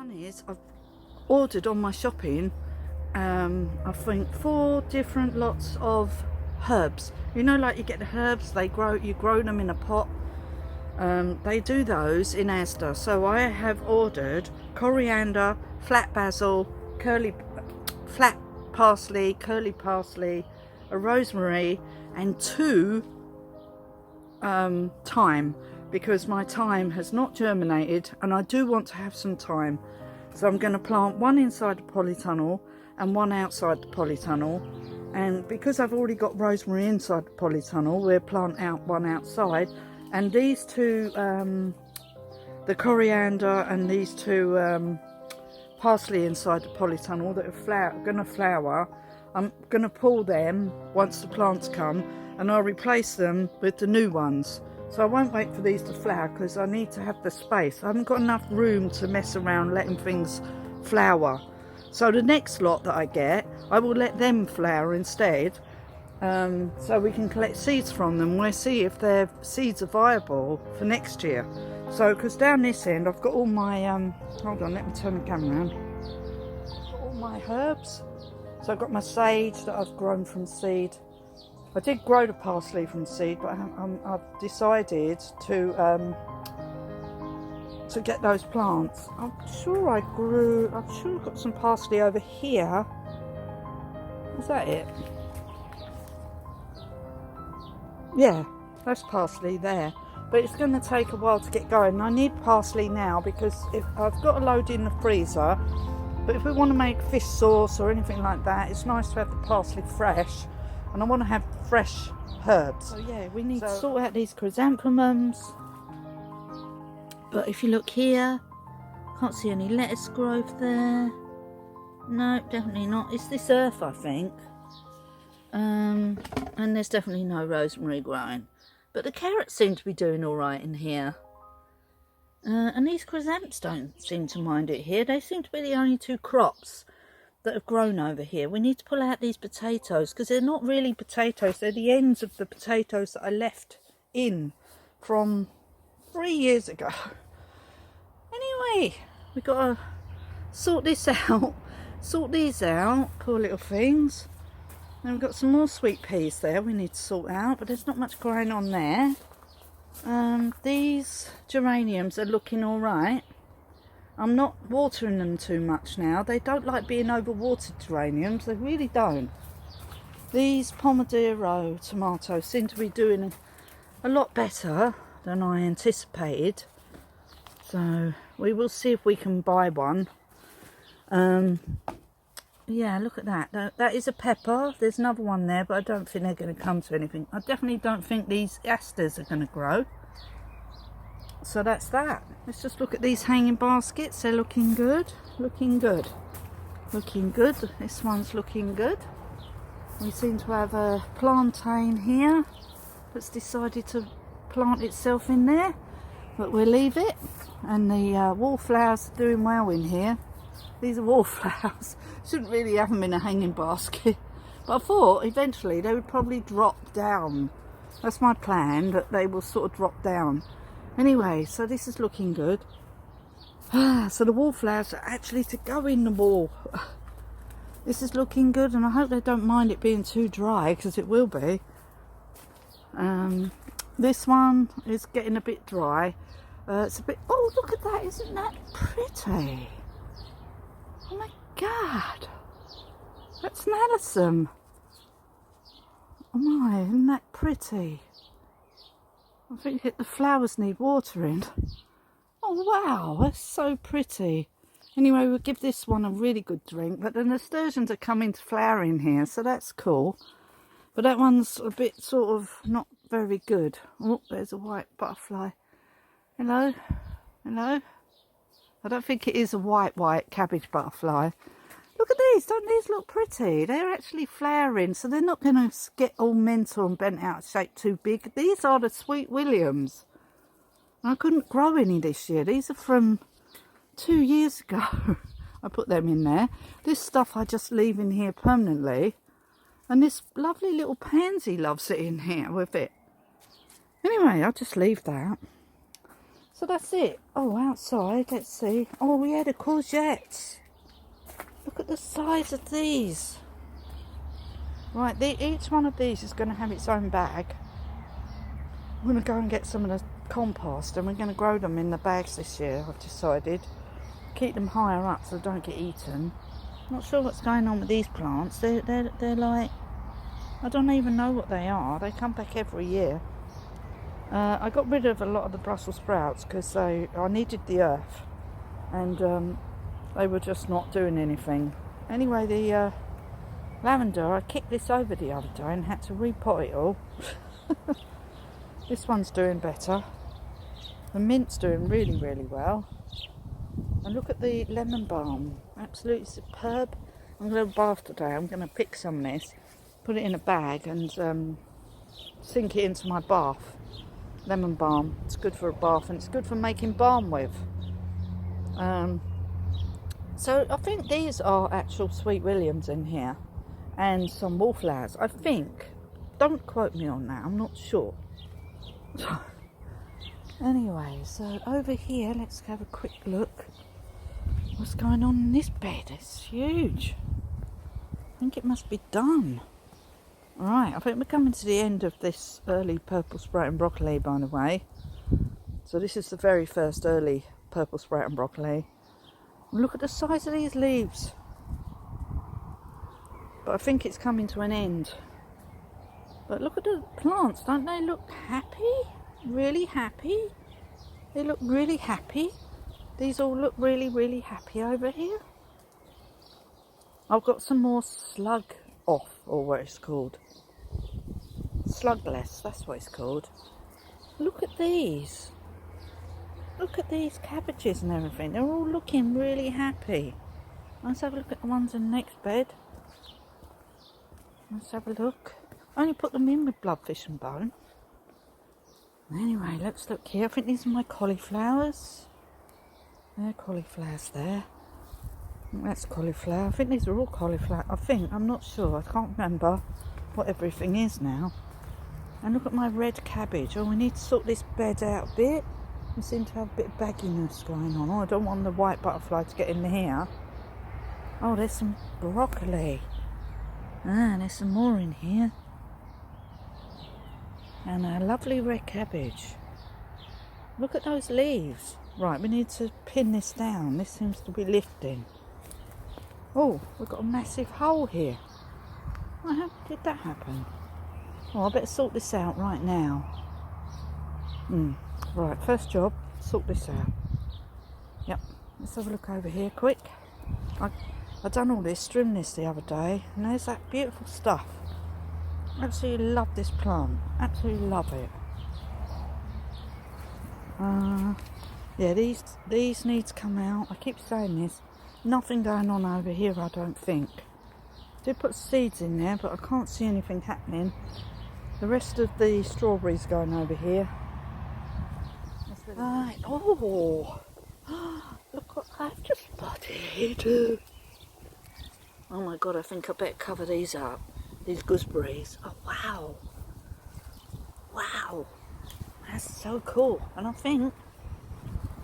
done is I've ordered on my shopping I think 4 different lots of herbs. You know, like you get the herbs, you grow them in a pot. They do those in Asda. So I have ordered coriander, flat basil, flat parsley, curly parsley, a rosemary, and 2 thyme, because my thyme has not germinated and I do want to have some thyme. So I'm going to plant 1 inside the polytunnel and 1 outside the polytunnel, and because I've already got rosemary inside the polytunnel, we'll plant out 1 outside, and these 2, the coriander and these 2 parsley inside the polytunnel that are going to flower, I'm going to pull them once the plants come and I'll replace them with the new ones. So I won't wait for these to flower because I need to have the space. I haven't got enough room to mess around letting things flower. So the next lot that I get, I will let them flower instead. So we can collect seeds from them. We'll see if their seeds are viable for next year. So, because down this end I've got all my, hold on, let me turn the camera around. I've got all my herbs. So I've got my sage that I've grown from seed. I did grow the parsley from seed, but I've decided to get those plants. I'm sure I've got some parsley over here. Is that it? Yeah, that's parsley there. But it's going to take a while to get going. I need parsley now because if I've got a load in the freezer, but if we want to make fish sauce or anything like that, it's nice to have the parsley fresh. And I want to have fresh herbs. So yeah, we need to sort out these chrysanthemums. But if you look here, can't see any lettuce growth there. No, definitely not. It's this earth, I think. And there's definitely no rosemary growing. But the carrots seem to be doing all right in here. And these chrysanthemums don't seem to mind it here. They seem to be the only 2 crops that have grown over here. We need to pull out these potatoes because they're not really potatoes. They're the ends of the potatoes that I left in from 3 years ago. Anyway, we've got to sort this out, sort these out, poor little things. Then we've got some more sweet peas there we need to sort out, but there's not much growing on there. These geraniums are looking all right. I'm not watering them too much now. They don't like being overwatered, geraniums. They really don't. These Pomodoro tomatoes seem to be doing a lot better than I anticipated. So we will see if we can buy one. Yeah, look at that. That is a pepper. There's another one there, but I don't think they're going to come to anything. I definitely don't think these asters are going to grow. So that's that. Let's just look at these hanging baskets. They're looking good. Looking good. Looking good. This one's looking good. We seem to have a plantain here that's decided to plant itself in there. But we'll leave it. And the wallflowers are doing well in here. These are wallflowers. Shouldn't really have them in a hanging basket. But I thought eventually they would probably drop down. That's my plan, that they will sort of drop down. Anyway, so this is looking good. So the wallflowers are actually to go in the wall. This is looking good, and I hope they don't mind it being too dry, because it will be. This one is getting a bit dry. It's a bit... Oh, look at that! Isn't that pretty? Oh my God! That's an alyssum. Oh my, isn't that pretty? I think the flowers need watering. Oh wow, that's so pretty. Anyway, we'll give this one a really good drink, but the nasturtiums are coming to flower in here, so that's cool. But that one's a bit sort of not very good. Oh, there's a white butterfly. Hello? Hello? I don't think it is a white cabbage butterfly. Look at these, don't these look pretty? They're actually flowering, so they're not going to get all mental and bent out of shape too big. These are the Sweet Williams. I couldn't grow any this year. These are from 2 years ago. I put them in there. This stuff I just leave in here permanently. And this lovely little pansy loves it in here with it. Anyway, I'll just leave that. So that's it. Oh, outside, let's see. Oh yeah, the courgettes. Look at the size of these. Right, each one of these is going to have its own bag. I'm going to go and get some of the compost and we're going to grow them in the bags this year, I've decided. Keep them higher up so they don't get eaten. Not sure what's going on with these plants. They're like, I don't even know what they are. They come back every year. I got rid of a lot of the Brussels sprouts because I needed the earth and they were just not doing anything. Anyway, the lavender, I kicked this over the other day and had to repot it all. This one's doing better. The mint's doing really, really well. And look at the lemon balm, absolutely superb. I'm going to have a bath today. I'm going to pick some of this, put it in a bag and sink it into my bath. Lemon balm, it's good for a bath and it's good for making balm with. So I think these are actual Sweet Williams in here and some wallflowers, I think. Don't quote me on that, I'm not sure. Anyway, so over here, let's have a quick look. What's going on in this bed? It's huge. I think it must be done. Alright, I think we're coming to the end of this early purple sprouting broccoli, by the way. So this is the very first early purple sprouting broccoli. Look at the size of these leaves. But I think it's coming to an end. But look at the plants, don't they look happy? Really happy? They look really happy. These all look really, really happy over here. I've got some more slug off, or what it's called. Slugless, that's what it's called. Look at these. Look at these cabbages and everything. They're all looking really happy. Let's have a look at the ones in the next bed. Let's have a look. I only put them in with bloodfish and bone. Anyway, let's look here. I think these are my cauliflowers. There are cauliflowers there. That's cauliflower. I think these are all cauliflower. I'm not sure. I can't remember what everything is now. And look at my red cabbage. Oh, we need to sort this bed out a bit. We seem to have a bit of bagginess going on. Oh, I don't want the white butterfly to get in here. Oh, there's some broccoli. Ah, there's some more in here. And a lovely red cabbage. Look at those leaves. Right, we need to pin this down. This seems to be lifting. Oh, we've got a massive hole here. Well, how did that happen? Oh, I better sort this out right now. Right, first job, sort this out. Yep, let's have a look over here quick. I done all this, trimmed this the other day, and there's that beautiful stuff. Absolutely love this plant. Absolutely love it. Yeah, these need to come out. I keep saying this. Nothing going on over here, I don't think. I did put seeds in there, but I can't see anything happening. The rest of the strawberries going over here. Right. Oh, look what I've just spotted. Oh my god, I think I better cover these up. These gooseberries. Oh wow. Wow. That's so cool. And I think,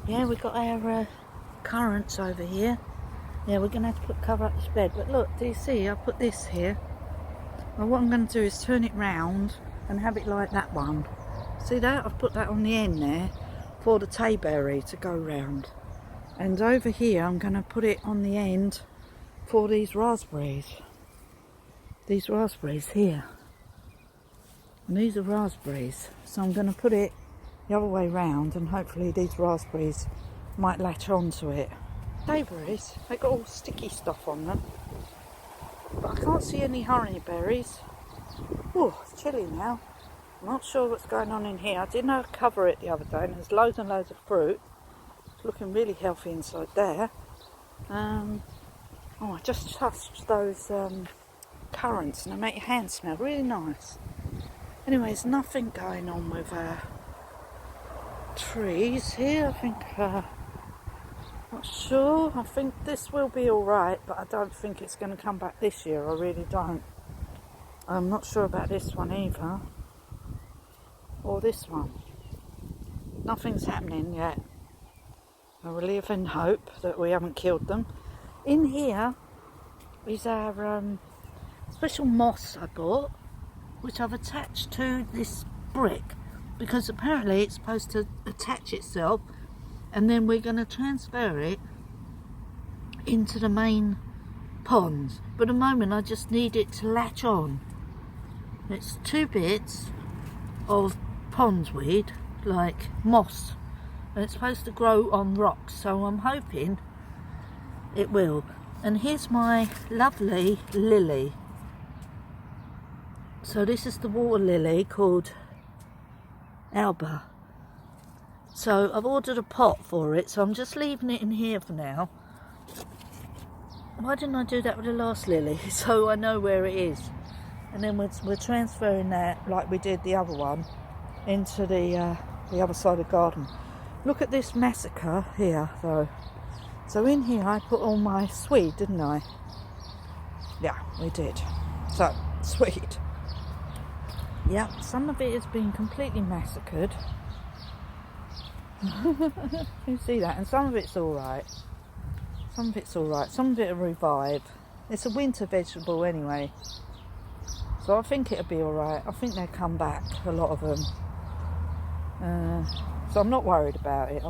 yeah, we've got our currants over here. Yeah, we're going to have to cover up this bed. But look, do you see? I put this here. Well, what I'm going to do is turn it round and have it like that one. See that? I've put that on the end there for the tayberry to go round. And over here, I'm going to put it on the end for these raspberries. These raspberries here. And these are raspberries. So I'm going to put it the other way round and hopefully these raspberries might latch onto it. Tayberries, they got all sticky stuff on them. But I can't see any honeyberries. Oh, it's chilly now. I'm not sure what's going on in here. I didn't cover it the other day and there's loads and loads of fruit. It's looking really healthy inside there. Oh, I just touched those currants and they make your hands smell really nice. Anyway, there's nothing going on with trees here. I think, not sure. I think this will be alright, but I don't think it's going to come back this year. I really don't. I'm not sure about this one either. Or this one. nothing's happening yet. I live in hope that we haven't killed them. In here is our special moss I bought, which I've attached to this brick because apparently it's supposed to attach itself, and then we're going to transfer it into the main ponds. But at the moment I just need it to latch on. It's 2 bits of pondweed, like moss, and it's supposed to grow on rocks, so I'm hoping it will. And here's my lovely lily. So this is the water lily called Alba. So I've ordered a pot for it, so I'm just leaving it in here for now. Why didn't I do that with the last lily? So I know where it is. And then we're transferring that, like we did the other one, into the other side of the garden. Look at this massacre here though. So in here I put all my swede, didn't I? Yeah, we did. So, swede. Yep, some of it has been completely massacred. You see that? And some of it's alright. Some of it's alright. Some of it will revive. It's a winter vegetable anyway. So I think it'll be alright. I think they'll come back, a lot of them. So I'm not worried about it.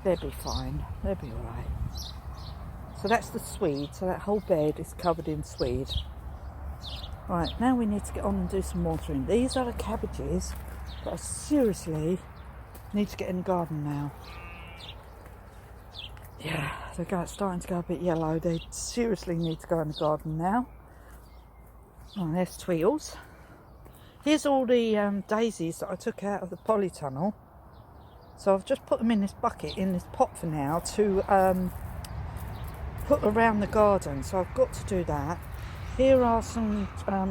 They'll be fine. They'll be alright. So that's the swede. So that whole bed is covered in swede. Right, now we need to get on and do some watering. These are the cabbages that I seriously need to get in the garden now. Yeah, they're starting to go a bit yellow. They seriously need to go in the garden now. Oh, there's Tweedles. Here's all the daisies that I took out of the polytunnel. So I've just put them in this bucket, in this pot for now, to put around the garden. So I've got to do that. Here are some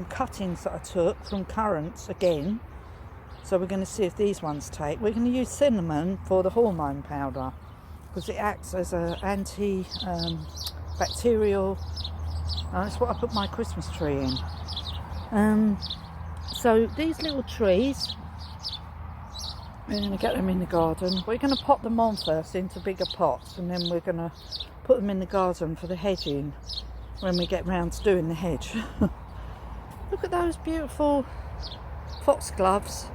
cuttings that I took from currants again. So we're going to see if these ones take. We're going to use cinnamon for the hormone powder because it acts as an anti-bacterial. That's what I put my Christmas tree in. So these little trees, we're going to get them in the garden. We're going to pot them on first into bigger pots, and then we're going to put them in the garden for the hedging when we get round to doing the hedge. Look at those beautiful foxgloves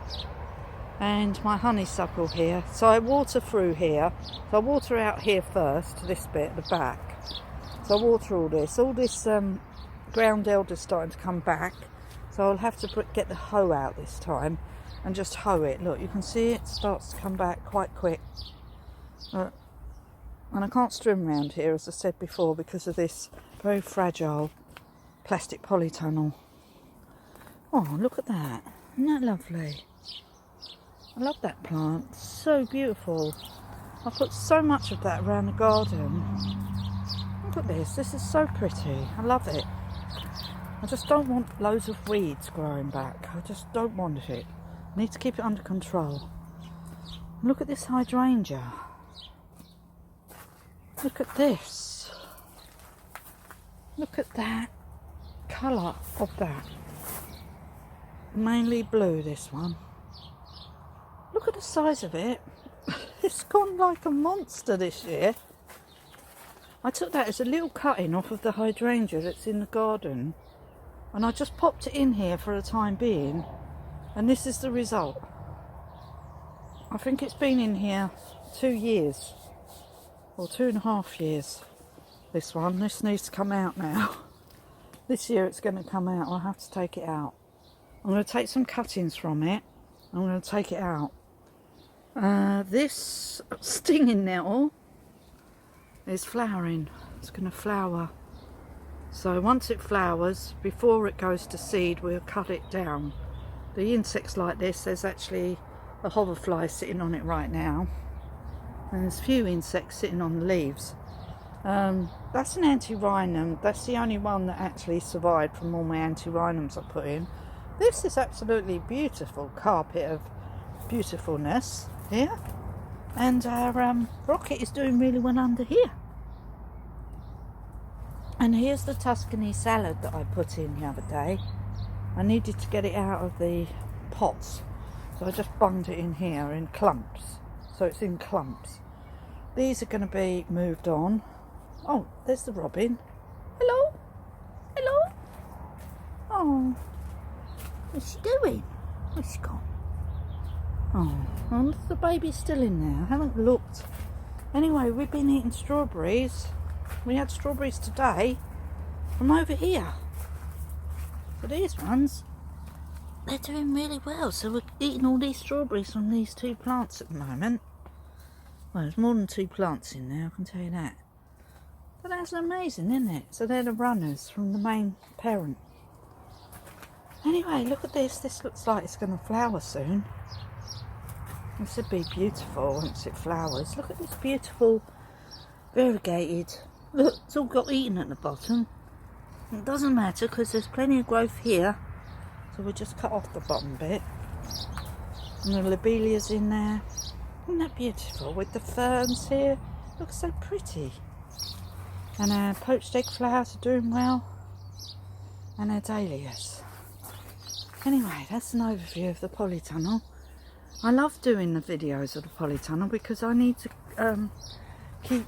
and my honeysuckle here. So I water through here. So I water out here first, this bit at the back. So I water all this. All this ground elder's starting to come back. So I'll have to get the hoe out this time and just hoe it. Look, you can see it starts to come back quite quick. And I can't strim around here, as I said before, because of this very fragile plastic polytunnel. Oh, look at that. Isn't that lovely? I love that plant. It's so beautiful. I put so much of that around the garden. Look at this. This is so pretty. I love it. I just don't want loads of weeds growing back. I just don't want it. I need to keep it under control. Look at this hydrangea. Look at this. Look at that colour of that. Mainly blue, this one. Look at the size of it. It's gone like a monster this year. I took that as a little cutting off of the hydrangea that's in the garden, and I just popped it in here for the time being, and this is the result. I think it's been in here 2 years, or 2.5 years. This needs to come out now. This year it's going to come out. I'll have to take it out. I'm going to take some cuttings from it. I'm going to take it out. This stinging nettle is flowering. It's going to flower. So once it flowers, before it goes to seed, we'll cut it down. The insects like this, there's actually a hoverfly sitting on it right now. And there's a few insects sitting on the leaves. That's an anti-rhinum. That's the only one that actually survived from all my anti-rhinums I put in. This is absolutely beautiful carpet of beautifulness here. And our rocket is doing really well under here. And here's the Tuscany salad that I put in the other day. I needed to get it out of the pots. So I just bunged it in here in clumps. So it's in clumps. These are going to be moved on. Oh, there's the robin. Hello? Hello? Oh, what's she doing? Where's she gone? Oh, well, the baby's still in there. I haven't looked. Anyway, we've been eating strawberries. We had strawberries today from over here. So these ones, they're doing really well. So we're eating all these strawberries from these 2 plants at the moment. Well, there's more than 2 plants in there, I can tell you that. But that's amazing, isn't it? So they're the runners from the main parent. Anyway, look at this. This looks like it's going to flower soon. This would be beautiful once it flowers. Look at this beautiful variegated. Look, it's all got eaten at the bottom. It doesn't matter because there's plenty of growth here. So we'll just cut off the bottom bit. And the lobelia's in there. Isn't that beautiful? With the ferns here. Looks so pretty. And our poached egg flowers are doing well. And our dahlias. Anyway, that's an overview of the polytunnel. I love doing the videos of the polytunnel because I need to keep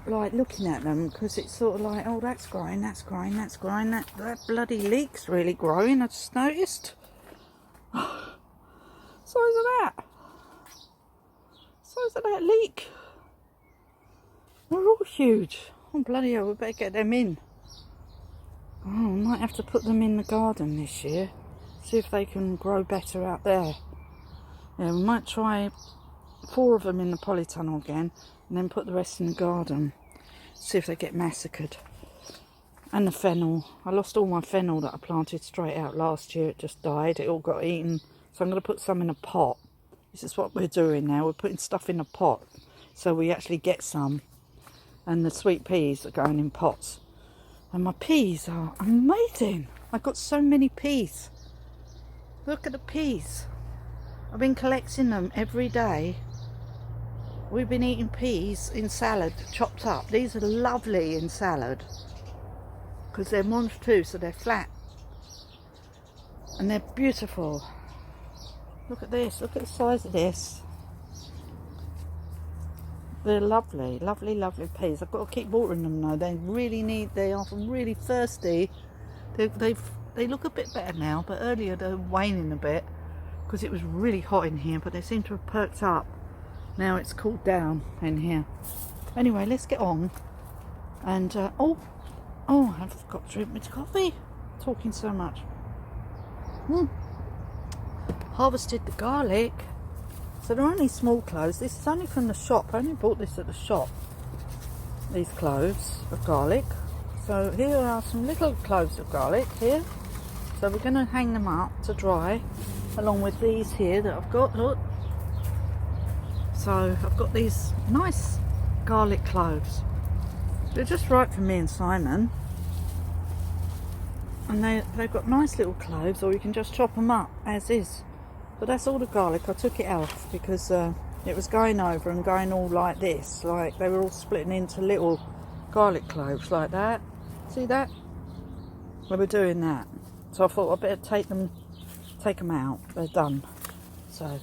like looking at them, because it's sort of like, oh, that's growing, that's growing, that's growing, that bloody leek's really growing, I just noticed. Size of that. Size of that leek. They're all huge. Oh, bloody hell, we better get them in. Oh, I might have to put them in the garden this year. See if they can grow better out there. Yeah, we might try 4 of them in the polytunnel again, and then put the rest in the garden. See if they get massacred. And the fennel. I lost all my fennel that I planted straight out last year. It just died. It all got eaten. So I'm going to put some in a pot. This is what we're doing now. We're putting stuff in a pot so we actually get some. And the sweet peas are going in pots. And my peas are amazing. I've got so many peas. Look at the peas. I've been collecting them every day. We've been eating peas in salad, chopped up. These are lovely in salad because they're monge too, so they're flat and they're beautiful. Look at this. Look at the size of this. They're lovely, lovely, lovely peas. I've got to keep watering them though. They are really thirsty. They look a bit better now, but earlier they were waning a bit because it was really hot in here, but they seem to have perked up. Now it's cooled down in here. Anyway, let's get on. And, oh, I forgot to drink my coffee. Talking so much. Harvested the garlic. So they're only small cloves. This is only from the shop. I only bought this at the shop. These cloves of garlic. So here are some little cloves of garlic here. So we're going to hang them up to dry. Along with these here that I've got, look. So I've got these nice garlic cloves. They're just right for me and Simon. And they've got nice little cloves, or you can just chop them up as is. But that's all the garlic. I took it out because it was going over and going all like this. Like they were all splitting into little garlic cloves like that. See that? They were doing that. So I thought I'd better take them out. They're done. So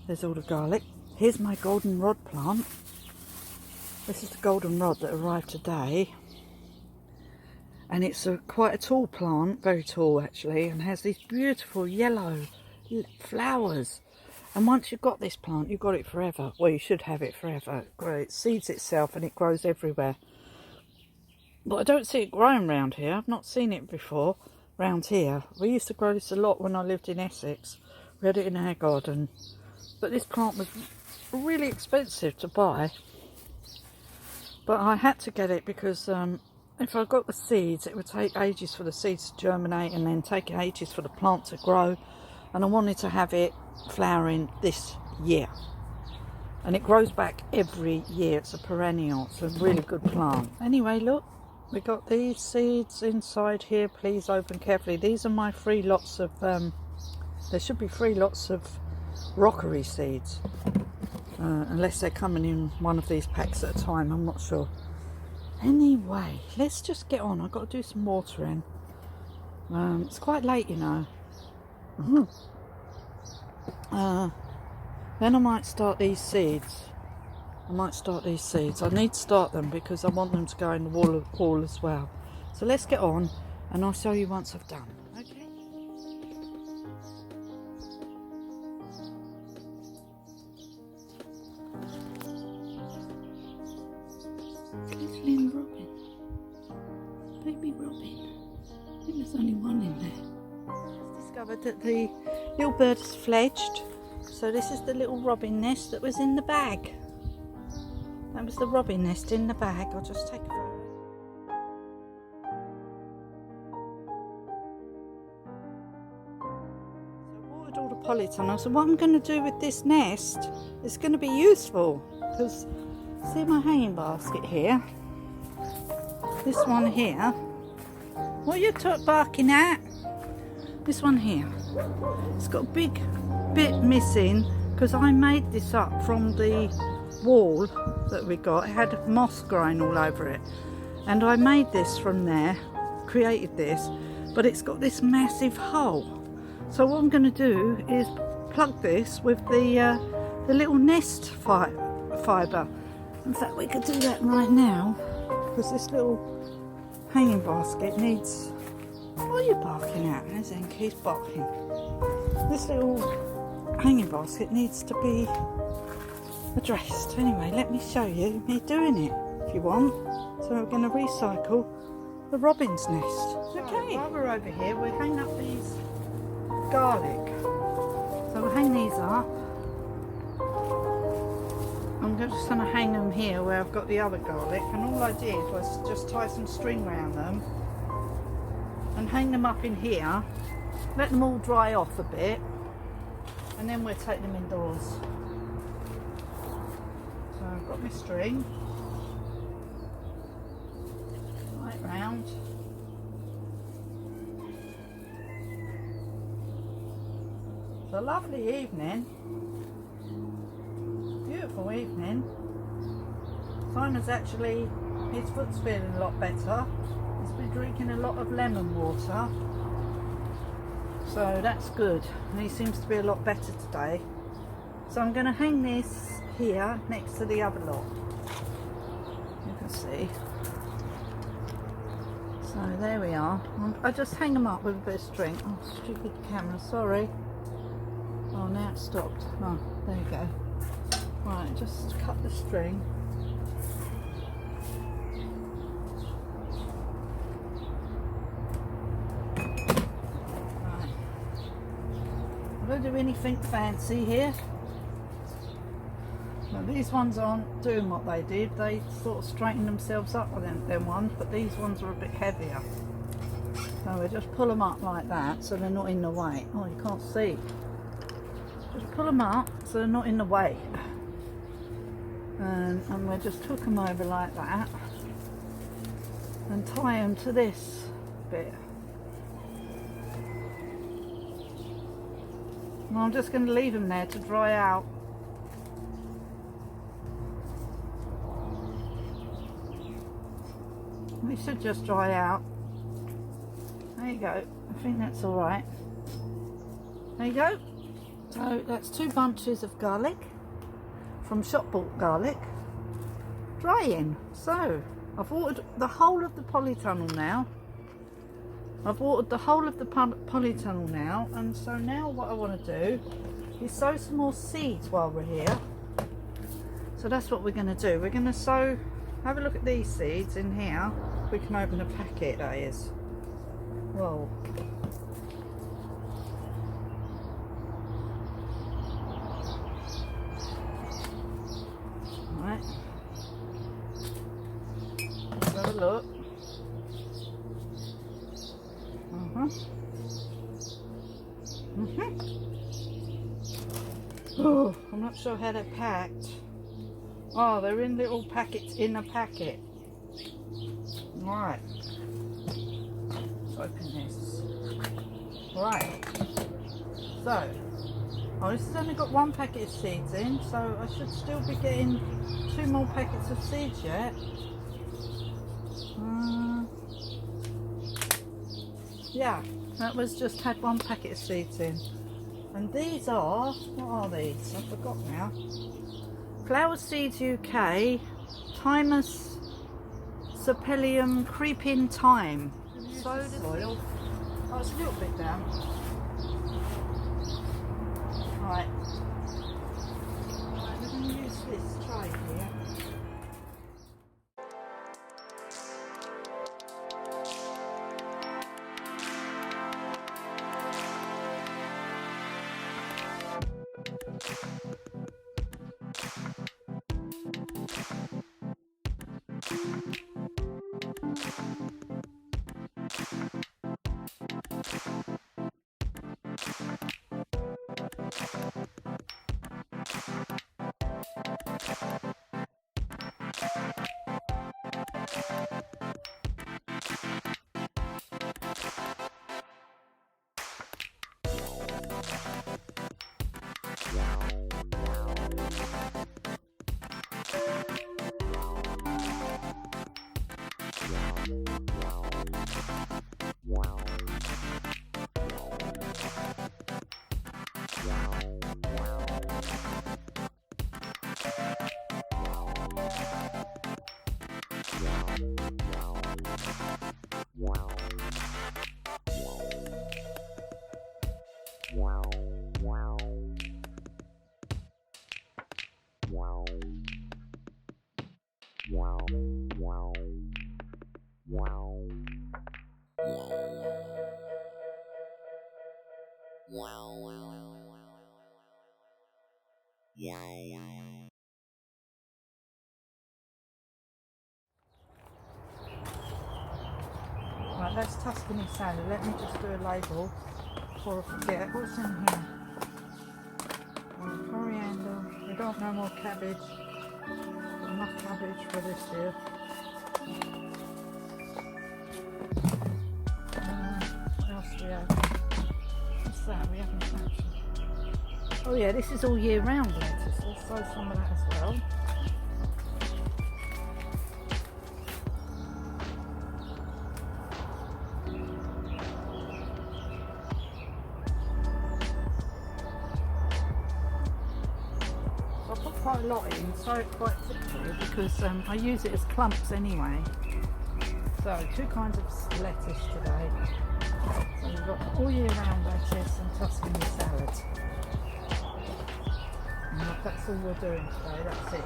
there's all the garlic. Here's my goldenrod plant. This is the goldenrod that arrived today. And it's quite a tall plant, very tall actually, and has these beautiful yellow flowers. And once you've got this plant, you've got it forever. Well, you should have it forever. It seeds itself and it grows everywhere. But I don't see it growing around here. I've not seen it before round here. We used to grow this a lot when I lived in Essex. We had it in our garden. But this plant was really expensive to buy. But I had to get it because if I got the seeds, it would take ages for the seeds to germinate and then take ages for the plant to grow. And I wanted to have it flowering this year. And it grows back every year. It's a perennial. It's a really good plant. Anyway, look. We got these seeds inside here. Please open carefully. These are my 3 lots of, there should be 3 lots of rockery seeds. Unless they're coming in one of these packs at a time. I'm not sure. Anyway, let's just get on. I've got to do some watering. It's quite late, you know. Then I might start these seeds. I need to start them because I want them to go in the wall as well. So let's get on and I'll show you once I've done. Okay. Little robin. Baby robin. I think there's only one in there. I've discovered that the little bird has fledged. So this is the little robin nest that was in the bag. That was the robin nest in the bag. I'll just take a photo. So I watered all the polytunnel. So what I'm going to do with this nest is going to be useful. Because see my hanging basket here? This one here. What are you barking at? This one here. It's got a big bit missing because I made this up from the wall that we got. It had moss growing all over it, and I made this from there, created this, but it's got this massive hole. So what I'm going to do is plug this with the little nest fibre. In fact, we could do that right now because this little hanging basket needs... What are you barking at? As in, he's barking. This little hanging basket needs to be addressed. Anyway, let me show you me doing it if you want. So we're going to recycle the robin's nest. Okay, while we're over here, we're hanging up these garlic. So we'll hang these up. I'm just going to hang them here where I've got the other garlic, and all I did was just tie some string around them and hang them up in here, let them all dry off a bit, and then we'll take them indoors. So I've got my string right round. It's a lovely evening, beautiful evening. Simon's actually, his foot's feeling a lot better. He's been drinking a lot of lemon water, so that's good, and he seems to be a lot better today. So I'm going to hang this here next to the other lot. You can see. So there we are. I just hang them up with a bit of string. Oh, stupid camera, sorry. Oh, now it's stopped. Oh, there you go. Right, just cut the string. I don't do anything fancy here. Now these ones aren't doing what they did. They sort of straightened themselves up with them ones, but these ones are a bit heavier. So we just pull them up like that so they're not in the way. Oh, you can't see. Just pull them up so they're not in the way. And we'll just hook them over like that and tie them to this bit. And I'm just going to leave them there to dry out. They should just dry out. There you go. I think that's all right. There you go. So that's 2 bunches of garlic from shop bought garlic drying. So I've watered the whole of the polytunnel now. And so now what I want to do is sow some more seeds while we're here. So that's what we're going to do. We're going to sow, have a look at these seeds in here. We can open a packet, that is. Whoa. Right. Let's have a look. Oh, I'm not sure how they're packed. Oh, they're in little packets in a packet. Right. Let's open this. Right. So, oh, this has only got 1 packet of seeds in, so I should still be getting 2 more packets of seeds yet. Yeah, that was just had 1 packet of seeds in. And these are, what are these? I forgot now. Flower Seeds UK, Thymus Serpelium Creeping Thyme. Soil. Oh, it's a little bit down. Right. Right, we're going to use this tray here. Right, that's Tuscany salad. Let me just do a label before I forget. What's in here? Coriander. We don't know more cabbage. Got enough cabbage for this here. What else do we have? What's that? We haven't touched. Oh yeah, this is all year round lettuce. Let's throw some of that as well. Quite a lot in, so quite thickly because I use it as clumps anyway. So 2 kinds of lettuce today. So we've got all year round lettuce and Tuscany salad. And that's all we're doing today, that's it.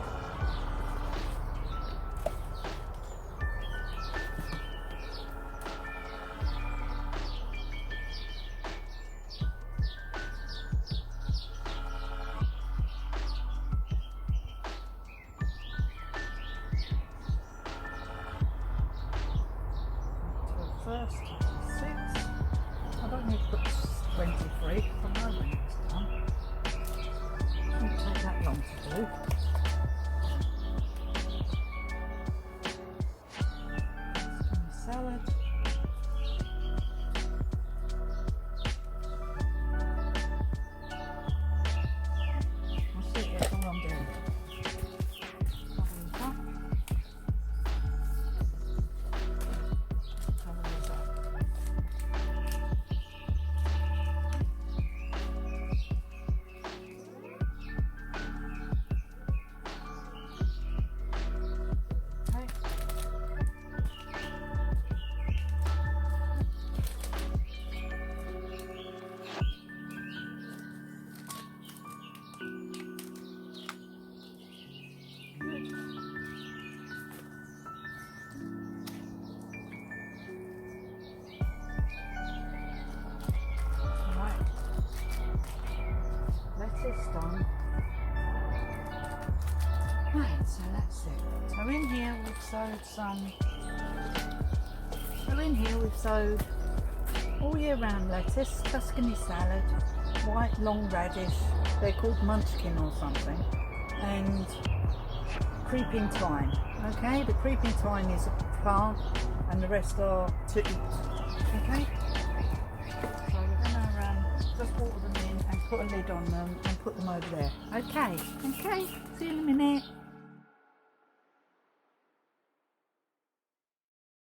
First 6. I don't need to put 23 because I know when it's done. It shouldn't take that long to do. Salad. That's it, that's all I'm doing. Done. Right, so that's it. So in here we've sowed all year round lettuce, Tuscany salad, white long radish, they're called munchkin or something, and creeping thyme. Okay, the creeping thyme is a plant and the rest are to eat. Okay, so we're gonna just water them in and put a lid on them and put them over there. Okay, see you in a minute.